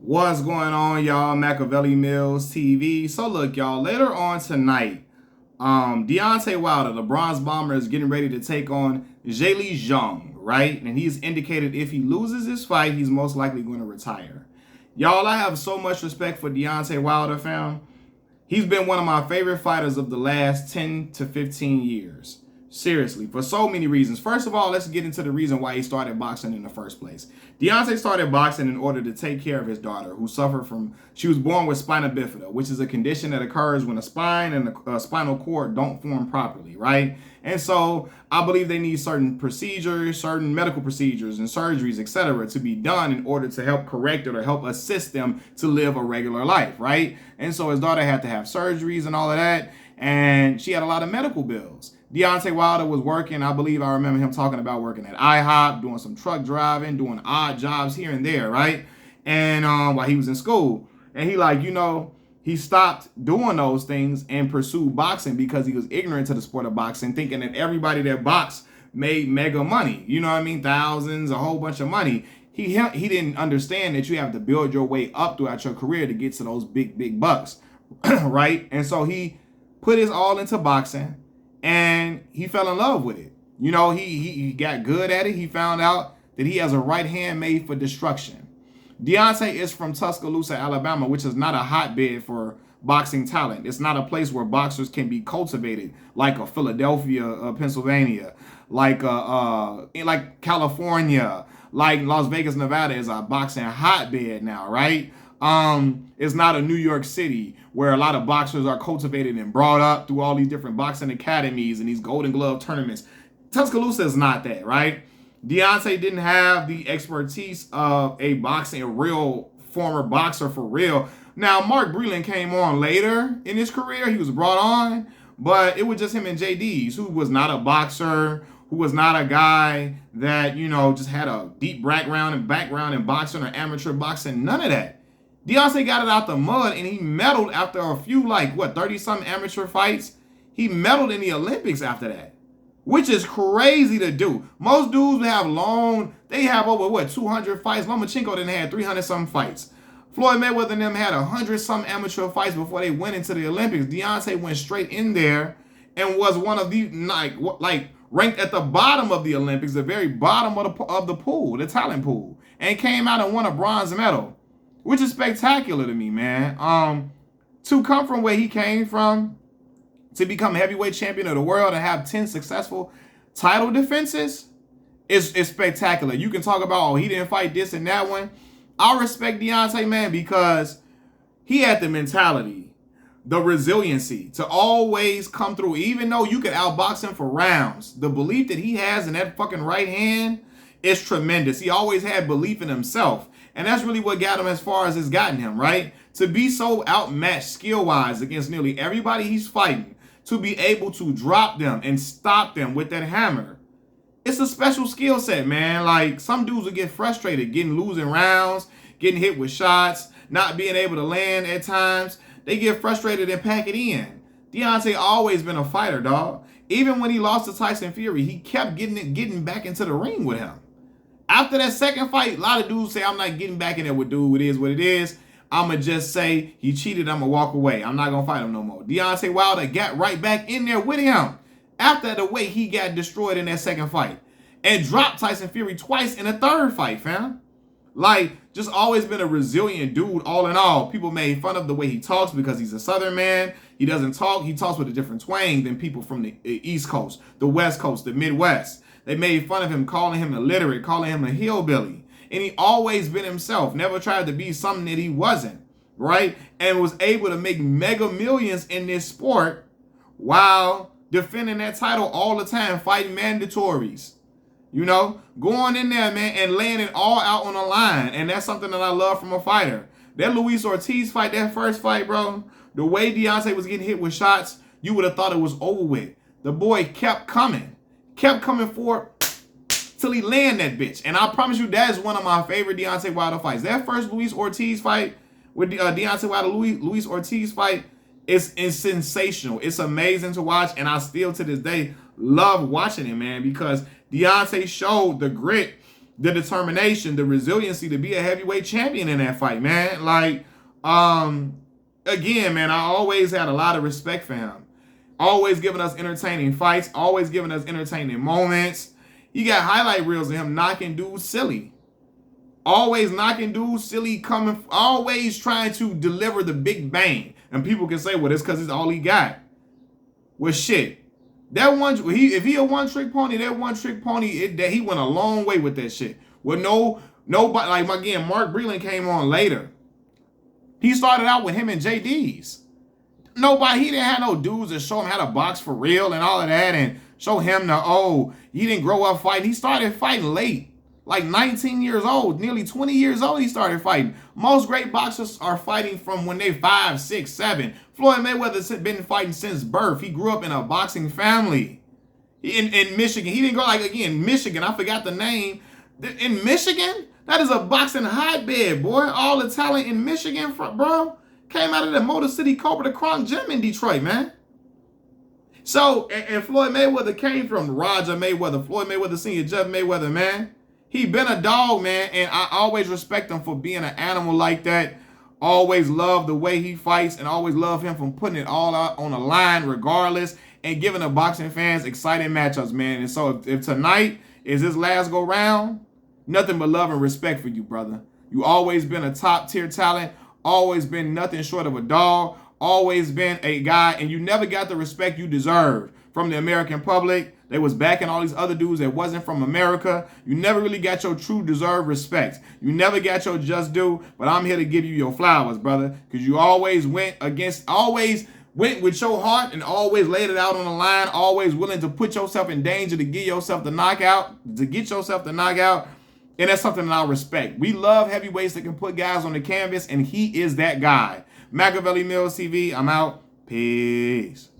What's going on, y'all? Machiavelli Mills TV. So look, y'all, later on tonight, Deontay Wilder, the bronze bomber, is getting ready to take on Zhilei Zhang, right? And he's indicated if he loses this fight, he's most likely going to retire. Y'all, I have so much respect for Deontay Wilder, fam. He's been one of my favorite fighters of the last 10 to 15 years. Seriously, for so many reasons. First of all, let's get into the reason why he started boxing in the first place. Deontay started boxing in order to take care of his daughter, who suffered from, she was born with spina bifida, which is a condition that occurs when a spine and a spinal cord don't form properly, right? And so I believe they need certain procedures, certain medical procedures and surgeries, etc., to be done in order to help correct it or help assist them to live a regular life, right? And so his daughter had to have surgeries and all of that, and she had a lot of medical bills. Deontay Wilder was working, I believe I remember him talking about working at IHOP, doing some truck driving, doing odd jobs here and there, right? And while he was in school. And he stopped doing those things and pursued boxing because he was ignorant to the sport of boxing, thinking that everybody that boxed made mega money. You know what I mean? Thousands, a whole bunch of money. He didn't understand that you have to build your way up throughout your career to get to those big bucks, right? And so he put his all into boxing. And he fell in love with it. You know, he got good at it. He found out that he has a right hand made for destruction. Deontay is from Tuscaloosa, Alabama, which is not a hotbed for boxing talent. It's not a place where boxers can be cultivated like a Philadelphia, Pennsylvania, like California, like Las Vegas, Nevada is a boxing hotbed now, right? It's not a New York City where a lot of boxers are cultivated and brought up through all these different boxing academies and these Golden Glove tournaments. Tuscaloosa is not that, right? Deontay didn't have the expertise of a real former boxer for real. Now, Mark Breland came on later in his career. He was brought on, but it was just him and JD's, who was not a boxer, who was not a guy that, just had a deep background in boxing or amateur boxing, none of that. Deontay got it out the mud and he medaled after a few, 30-something amateur fights. He medaled in the Olympics after that, which is crazy to do. Most dudes have over, 200 fights. Lomachenko didn't have 300-something fights. Floyd Mayweather and them had 100-something amateur fights before they went into the Olympics. Deontay went straight in there and was one of the, ranked at the bottom of the Olympics, the very bottom of the pool, the talent pool, and came out and won a bronze medal, which is spectacular to me, man. To come from where he came from, to become heavyweight champion of the world and have 10 successful title defenses is spectacular. You can talk about, he didn't fight this and that one. I respect Deontay, man, because he had the mentality, the resiliency to always come through. Even though you could outbox him for rounds, the belief that he has in that fucking right hand is tremendous. He always had belief in himself. And that's really what got him as far as it's gotten him, right? To be so outmatched skill-wise against nearly everybody he's fighting, to be able to drop them and stop them with that hammer. It's a special skill set, man. Like, some dudes will get frustrated, losing rounds, getting hit with shots, not being able to land at times. They get frustrated and pack it in. Deontay always been a fighter, dog. Even when he lost to Tyson Fury, he kept getting back into the ring with him. After that second fight, a lot of dudes say, I'm not getting back in there with dude. It is what it is. I'm going to just say he cheated. I'm going to walk away. I'm not going to fight him no more. Deontay Wilder got right back in there with him after the way he got destroyed in that second fight and dropped Tyson Fury twice in a third fight, fam. Just always been a resilient dude all in all. People made fun of the way he talks because he's a Southern man. He doesn't talk. He talks with a different twang than people from the East Coast, the West Coast, the Midwest. They made fun of him, calling him illiterate, calling him a hillbilly. And he always been himself, never tried to be something that he wasn't, right? And was able to make mega millions in this sport while defending that title all the time, fighting mandatories. Going in there, man, and laying it all out on the line. And that's something that I love from a fighter. That Luis Ortiz fight, that first fight, bro, the way Deontay was getting hit with shots, you would have thought it was over with. The boy kept coming forward till he land that bitch. And I promise you, that is one of my favorite Deontay Wilder fights. That first Luis Ortiz fight with Deontay Wilder, Luis Ortiz fight is sensational. It's amazing to watch. And I still, to this day, love watching it, man, because Deontay showed the grit, the determination, the resiliency to be a heavyweight champion in that fight, man. Like, again, man, I always had a lot of respect for him. Always giving us entertaining fights, always giving us entertaining moments. You got highlight reels of him knocking dudes silly. Always knocking dudes silly, always trying to deliver the big bang. And people can say, well, it's because it's all he got. Well, shit. That one, if he a one-trick pony, that one-trick pony, that he went a long way with that shit. Well, nobody, like, again, Mark Breland came on later. He started out with him and JD's. He didn't have no dudes that show him how to box for real and all of that and show him he didn't grow up fighting. He started fighting late, like 19 years old, nearly 20 years old he started fighting. Most great boxers are fighting from when they 5, 6, 7. Floyd Mayweather's been fighting since birth. He grew up in a boxing family. In Michigan. He didn't go, like, again, Michigan, I forgot the name. In Michigan, that is a boxing hotbed, boy. All the talent in Michigan, bro, came out of the Motor City Cobra the Kronk Gym in Detroit, man. So, and Floyd Mayweather came from Roger Mayweather, Floyd Mayweather Sr., Jeff Mayweather, man. He been a dog, man, and I always respect him for being an animal like that. Always love the way he fights and always love him for putting it all out on the line regardless and giving the boxing fans exciting matchups, man. And so if tonight is his last go round, nothing but love and respect for you, brother. You always been a top tier talent, always been nothing short of a dog, always been a guy, and you never got the respect you deserved from the American public. They was backing all these other dudes that wasn't from America. You never really got your true deserved respect. You never got your just due, but I'm here to give you your flowers, brother, because you always went with your heart and always laid it out on the line, always willing to put yourself in danger to get yourself the knockout, and that's something that I respect. We love heavyweights that can put guys on the canvas, and he is that guy. Machiavelli Mills TV, I'm out. Peace.